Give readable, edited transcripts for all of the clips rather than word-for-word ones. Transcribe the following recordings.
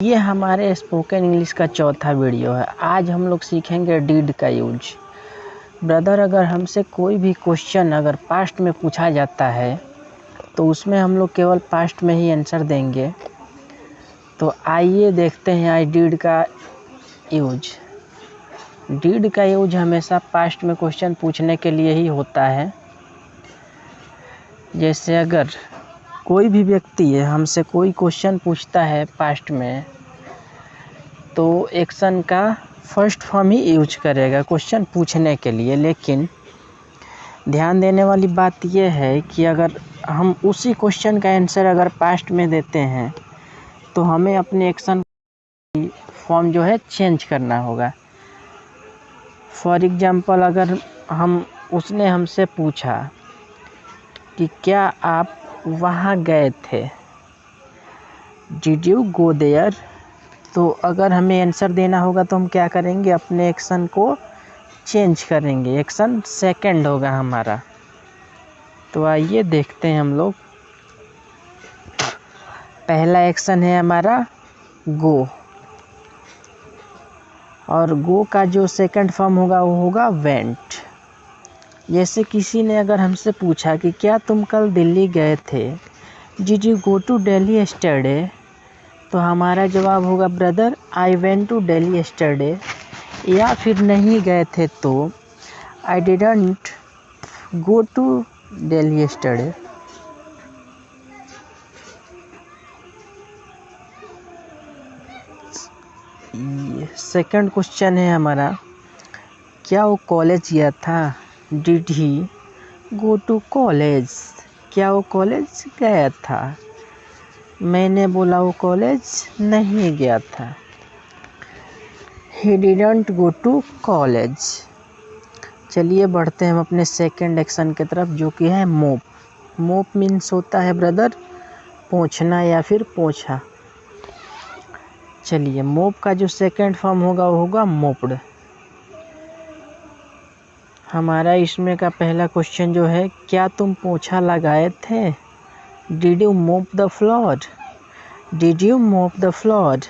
ये हमारे spoken English का चौथा वीडियो है। आज हम लोग सीखेंगे डिड का यूज। ब्रदर, अगर हमसे कोई भी क्वेश्चन अगर पास्ट में पूछा जाता है तो उसमें हम लोग केवल पास्ट में ही आंसर देंगे। तो आइए देखते हैं आई डिड का यूज। डिड का यूज हमेशा पास्ट में क्वेश्चन पूछने के लिए ही होता है। जैसे अगर कोई भी व्यक्ति है हमसे कोई क्वेश्चन पूछता है पास्ट में, तो एक्शन का फर्स्ट फॉर्म ही यूज करेगा क्वेश्चन पूछने के लिए। लेकिन ध्यान देने वाली बात यह है कि अगर हम उसी क्वेश्चन का आंसर अगर पास्ट में देते हैं तो हमें अपने एक्शन फॉर्म जो है चेंज करना होगा। फॉर एग्जांपल, अगर उसने हमसे पूछा कि क्या आप वहाँ गए थे, डिड यू गो देयर, तो अगर हमें आंसर देना होगा तो हम क्या करेंगे, अपने एक्शन को चेंज करेंगे। एक्शन सेकंड होगा हमारा। तो आइए देखते हैं हम लोग। पहला एक्शन है हमारा गो, और गो का जो सेकंड फॉर्म होगा वो होगा वेंट। जैसे किसी ने अगर हमसे पूछा कि क्या तुम कल दिल्ली गए थे, did you go to Delhi yesterday, तो हमारा जवाब होगा brother I went to Delhi yesterday. या फिर नहीं गए थे तो I didn't go to Delhi yesterday. Second question है हमारा, क्या वो कॉलेज गया था, did he go to college, क्या वो कॉलेज गया था। मैंने बोला वो कॉलेज नहीं गया था, he didn't go to college। चलिए बढ़ते हैं हम अपने सेकंड एक्शन की तरफ, जो कि है मोप। मोप मीन्स होता है ब्रदर पोंछना या फिर पोंछा। चलिए, मोप का जो सेकंड फॉर्म होगा वो होगा मोप्ड। हमारा इसमें का पहला क्वेश्चन जो है, क्या तुम पोंछा लगाए थे, डिड यू मोप द फ्लोर, डिड यू मोप द फ्लोर।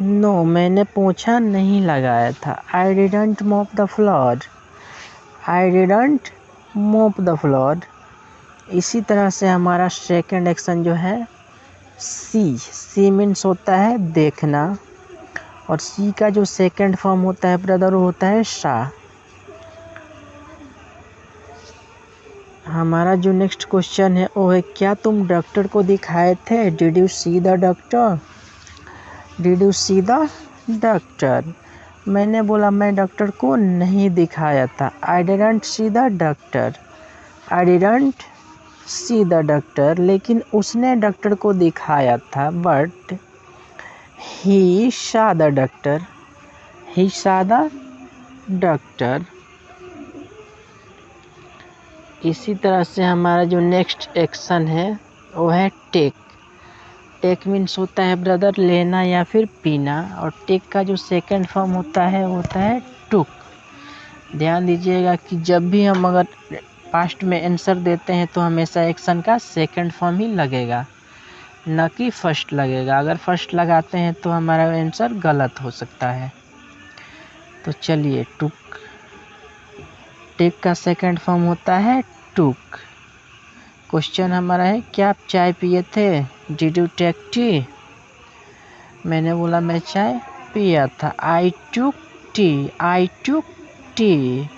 नो, मैंने पोंछा नहीं लगाया था, आई डिडंट मोप द फ्लोर, आई डिडंट मोप द फ्लोर। इसी तरह से हमारा सेकंड एक्शन जो है सी मीन्स होता है देखना, और सी का जो सेकंड फॉर्म होता है ब्रदर वो होता है सा। हमारा जो नेक्स्ट क्वेश्चन है वो है, क्या तुम डॉक्टर को दिखाए थे, did you see the doctor, did you see the doctor. मैंने बोला मैं डॉक्टर को नहीं दिखाया था, I didn't see the doctor, I didn't see the doctor. लेकिन उसने डॉक्टर को दिखाया था, बट ही सा द डॉक्टर, ही सा द डॉक्टर। इसी तरह से हमारा जो नेक्स्ट एक्शन है वो है टेक। टेक मीन्स होता है ब्रदर लेना या फिर पीना, और टेक का जो सेकंड फॉर्म होता है वो होता है टुक। ध्यान दीजिएगा कि जब भी हम अगर पास्ट में आंसर देते हैं तो हमेशा एक्शन का सेकंड फॉर्म ही लगेगा, न कि फर्स्ट लगेगा। अगर फर्स्ट लगाते हैं तो हमारा आंसर गलत हो सकता है। तो चलिए, टुक, टेक का सेकंड फॉर्म होता है टुक। क्वेश्चन हमारा है, क्या आप चाय पिए थे, डिड यू टेक टी। मैंने बोला मैं चाय पिया था, I took tea, I took tea.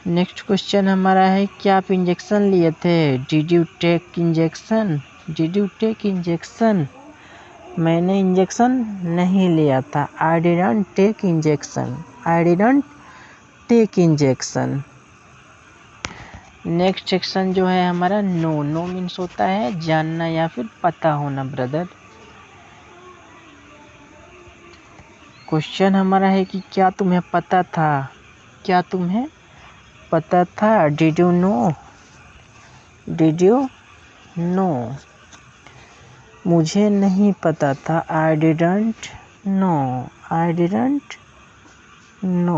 Next question हमारा है, क्या आप इंजेक्शन लिए थे, did you take injection, did you take injection. मैंने इंजेक्शन नहीं लिया था, I didn't take injection, I didn't take injection. Next section जो है हमारा नो। नो मीन्स होता है जानना या फिर पता होना ब्रदर। क्वेश्चन हमारा है कि क्या तुम्हें पता था, क्या तुम्हें पता था, did you know, did you know. मुझे नहीं पता था, I didn't know, I didn't know.